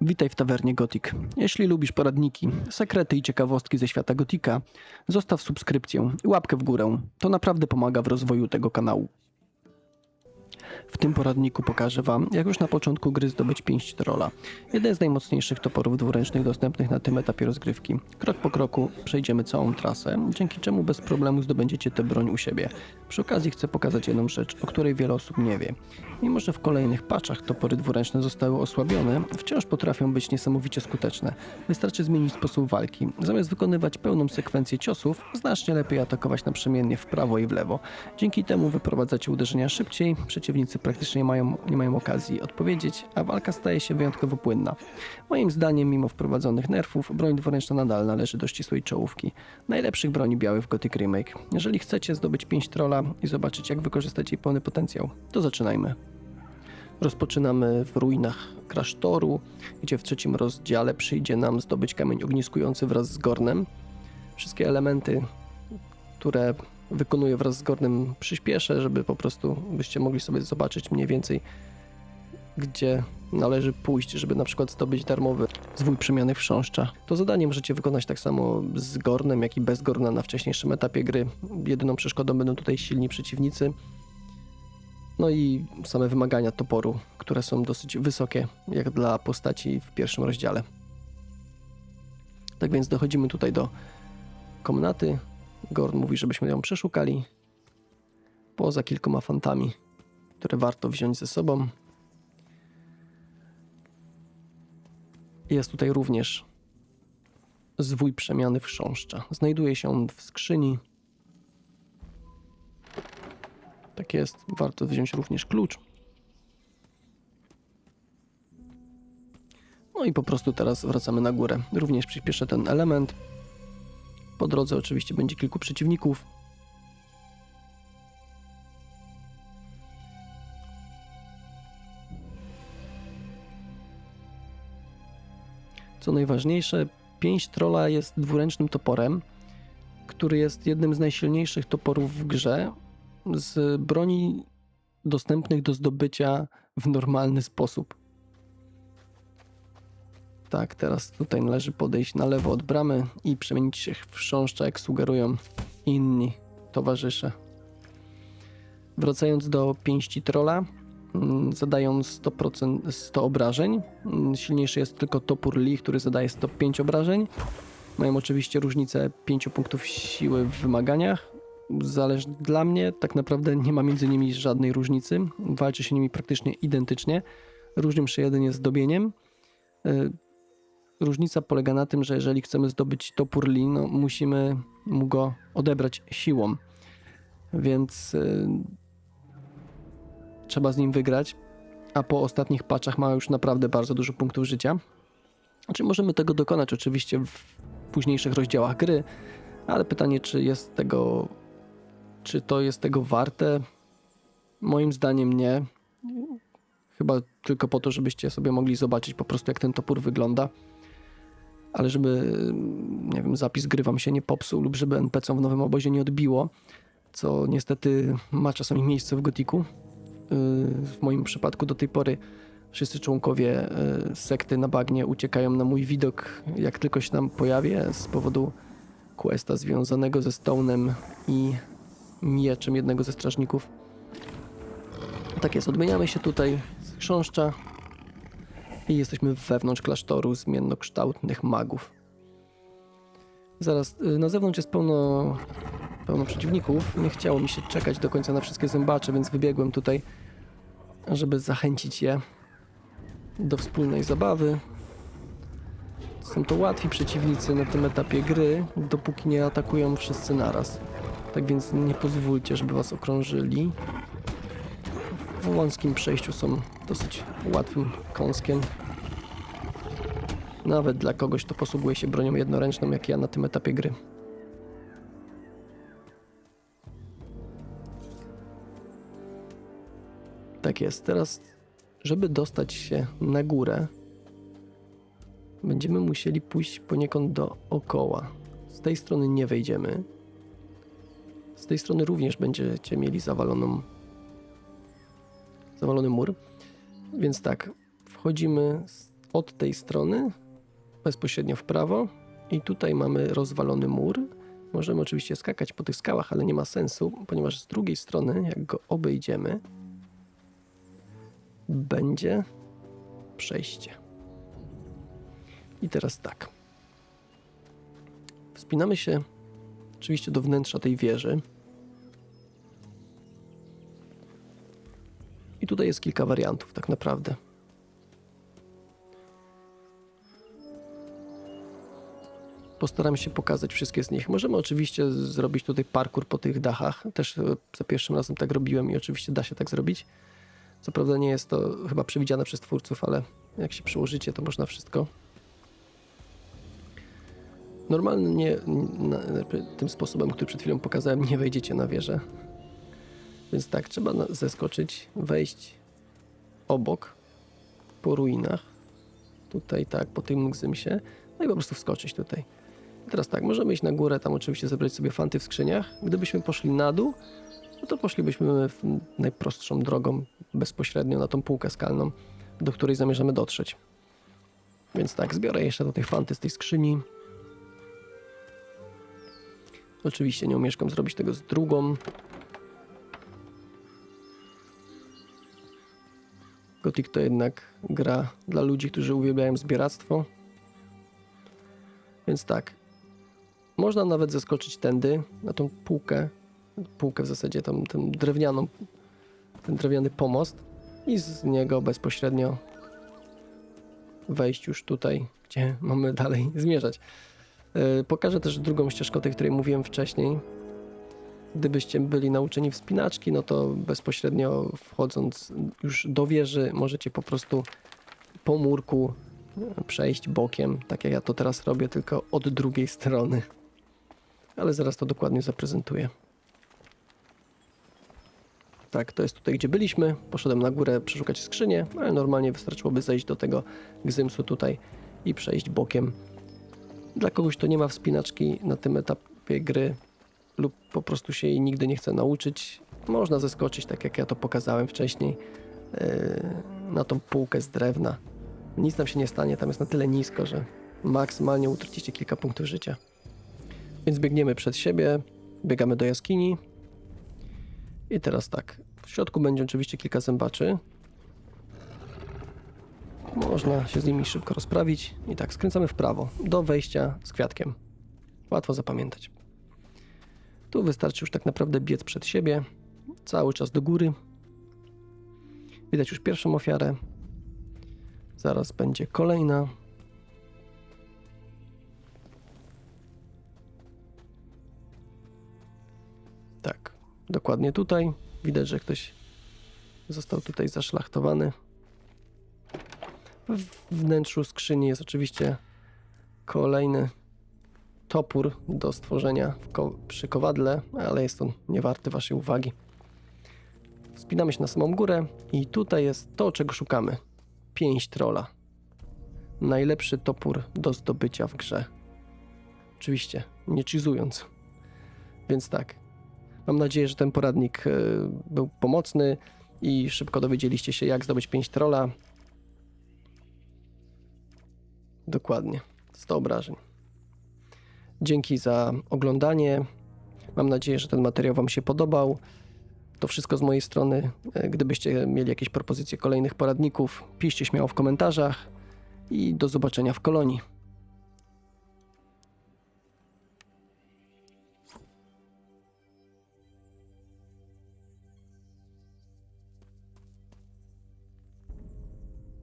Witaj w tawernie Gothic. Jeśli lubisz poradniki, sekrety i ciekawostki ze świata Gotika, zostaw subskrypcję i łapkę w górę. To naprawdę pomaga w rozwoju tego kanału. W tym poradniku pokażę Wam, jak już na początku gry zdobyć pięść trolla. Jeden z najmocniejszych toporów dwuręcznych dostępnych na tym etapie rozgrywki. Krok po kroku przejdziemy całą trasę, dzięki czemu bez problemu zdobędziecie tę broń u siebie. Przy okazji chcę pokazać jedną rzecz, o której wiele osób nie wie. Mimo że w kolejnych patchach topory dwuręczne zostały osłabione, wciąż potrafią być niesamowicie skuteczne. Wystarczy zmienić sposób walki. Zamiast wykonywać pełną sekwencję ciosów, znacznie lepiej atakować naprzemiennie w prawo i w lewo. Dzięki temu wyprowadzacie uderzenia szybciej, przeciwnicy praktycznie nie mają okazji odpowiedzieć, a walka staje się wyjątkowo płynna. Moim zdaniem, mimo wprowadzonych nerfów, broń dwuręczna nadal należy do ścisłej czołówki. Najlepszych broni białych w Gothic Remake. Jeżeli chcecie zdobyć pięść trolla i zobaczyć, jak wykorzystać jej pełny potencjał, to zaczynajmy. Rozpoczynamy w ruinach klasztoru, gdzie w trzecim rozdziale przyjdzie nam zdobyć kamień ogniskujący wraz z Gornem. Wszystkie elementy, które wykonuję wraz z Gornem, przyspieszę, żeby po prostu byście mogli sobie zobaczyć mniej więcej, gdzie należy pójść, żeby na przykład zdobyć darmowy zwój przemiany chrząszcza. To zadanie możecie wykonać tak samo z Gornem, jak i bez Gorna na wcześniejszym etapie gry. Jedyną przeszkodą będą tutaj silni przeciwnicy. No i same wymagania toporu, które są dosyć wysokie, jak dla postaci w pierwszym rozdziale. Tak więc dochodzimy tutaj do komnaty. Gorn mówi, żebyśmy ją przeszukali. Poza kilkoma fantami, które warto wziąć ze sobą. Jest tutaj również zwój przemiany chrząszcza. Znajduje się on w skrzyni. Tak jest, warto wziąć również klucz. No i po prostu teraz wracamy na górę. Również przyspieszę ten element. Po drodze oczywiście będzie kilku przeciwników. Co najważniejsze, pięść trolla jest dwuręcznym toporem, który jest jednym z najsilniejszych toporów w grze, z broni dostępnych do zdobycia w normalny sposób. Tak, teraz tutaj należy podejść na lewo od bramy i przemienić się w chrząszcza, jak sugerują inni towarzysze. Wracając do pięści trolla, zadają 100 obrażeń. Silniejszy jest tylko topór Lee, który zadaje 105 obrażeń. Mają oczywiście różnicę 5 punktów siły w wymaganiach. Dla mnie tak naprawdę nie ma między nimi żadnej różnicy. Walczy się nimi praktycznie identycznie. Różnią się jedynie zdobieniem. Różnica polega na tym, że jeżeli chcemy zdobyć topór Lee, no musimy mu go odebrać siłą. Więc trzeba z nim wygrać. A po ostatnich patchach ma już naprawdę bardzo dużo punktów życia. Znaczy możemy tego dokonać oczywiście w późniejszych rozdziałach gry, ale pytanie, czy to jest tego warte? Moim zdaniem nie. Chyba tylko po to, żebyście sobie mogli zobaczyć po prostu, jak ten topór wygląda. Ale żeby, nie wiem, zapis gry wam się nie popsuł lub żeby NPC w nowym obozie nie odbiło, co niestety ma czasami miejsce w Gothicu. W moim przypadku do tej pory wszyscy członkowie sekty na bagnie uciekają na mój widok, jak tylko się tam pojawię, z powodu questa związanego ze Stone'em i mieczem jednego ze strażników. Tak jest, odmieniamy się tutaj z chrząszcza i jesteśmy wewnątrz klasztoru zmiennokształtnych magów. Zaraz, na zewnątrz jest pełno przeciwników. Nie chciało mi się czekać do końca na wszystkie zębacze, więc wybiegłem tutaj, żeby zachęcić je do wspólnej zabawy. Są to łatwi przeciwnicy na tym etapie gry, dopóki nie atakują wszyscy naraz. Tak więc nie pozwólcie, żeby was okrążyli. W wąskim przejściu są dosyć łatwym kąskiem. Nawet dla kogoś, kto posługuje się bronią jednoręczną, jak ja na tym etapie gry. Tak jest. Teraz, żeby dostać się na górę, będziemy musieli pójść poniekąd dookoła. Z tej strony nie wejdziemy. Z tej strony również będziecie mieli zawalony mur. Więc tak, wchodzimy od tej strony bezpośrednio w prawo i tutaj mamy rozwalony mur. Możemy oczywiście skakać po tych skałach, ale nie ma sensu, ponieważ z drugiej strony, jak go obejdziemy, będzie przejście. I teraz tak. Wspinamy się oczywiście do wnętrza tej wieży. I tutaj jest kilka wariantów tak naprawdę. Postaram się pokazać wszystkie z nich. Możemy oczywiście zrobić tutaj parkour po tych dachach. Też za pierwszym razem tak robiłem i oczywiście da się tak zrobić. Co prawda nie jest to chyba przewidziane przez twórców, ale jak się przyłożycie, to można wszystko. Normalnie tym sposobem, który przed chwilą pokazałem, nie wejdziecie na wieżę. Więc tak, trzeba zeskoczyć, wejść obok, po ruinach. Tutaj tak, po tym gzymsie. No i po prostu wskoczyć tutaj. I teraz tak, możemy iść na górę, tam oczywiście zebrać sobie fanty w skrzyniach. Gdybyśmy poszli na dół, no to poszlibyśmy najprostszą drogą, bezpośrednio na tą półkę skalną, do której zamierzamy dotrzeć. Więc tak, zbiorę jeszcze do tych fanty z tej skrzyni. Oczywiście nie omieszkam zrobić tego z drugą. Gothic to jednak gra dla ludzi, którzy uwielbiają zbieractwo. Więc tak, można nawet zeskoczyć tędy, na tą półkę w zasadzie, ten drewniany pomost i z niego bezpośrednio wejść już tutaj, gdzie mamy dalej zmierzać. Pokażę też drugą ścieżkę, o tej, której mówiłem wcześniej. Gdybyście byli nauczeni wspinaczki, no to bezpośrednio wchodząc już do wieży możecie po prostu po murku przejść bokiem, tak jak ja to teraz robię, tylko od drugiej strony. Ale zaraz to dokładnie zaprezentuję. Tak, to jest tutaj, gdzie byliśmy. Poszedłem na górę przeszukać skrzynię, ale normalnie wystarczyłoby zejść do tego gzymsu tutaj i przejść bokiem. Dla kogoś, kto nie ma wspinaczki na tym etapie gry lub po prostu się jej nigdy nie chce nauczyć, można zeskoczyć, tak jak ja to pokazałem wcześniej, na tą półkę z drewna. Nic tam się nie stanie, tam jest na tyle nisko, że maksymalnie utracicie kilka punktów życia. Więc biegniemy przed siebie, biegamy do jaskini. I teraz tak, w środku będzie oczywiście kilka zębaczy. Można się z nimi szybko rozprawić. I tak, skręcamy w prawo, do wejścia z kwiatkiem. Łatwo zapamiętać. Tu wystarczy już tak naprawdę biec przed siebie, cały czas do góry. Widać już pierwszą ofiarę. Zaraz będzie kolejna. Tak, dokładnie tutaj. Widać, że ktoś został tutaj zaszlachtowany. W wnętrzu skrzyni jest oczywiście kolejny topór do stworzenia przy kowadle, ale jest on niewarty waszej uwagi. Wspinamy się na samą górę i tutaj jest to, czego szukamy. Pięść trolla. Najlepszy topór do zdobycia w grze. Oczywiście, nie cheezując. Więc tak. Mam nadzieję, że ten poradnik był pomocny i szybko dowiedzieliście się, jak zdobyć pięść trolla. Dokładnie. 100 obrażeń. Dzięki za oglądanie. Mam nadzieję, że ten materiał wam się podobał. To wszystko z mojej strony. Gdybyście mieli jakieś propozycje kolejnych poradników, piszcie śmiało w komentarzach i do zobaczenia w kolonii.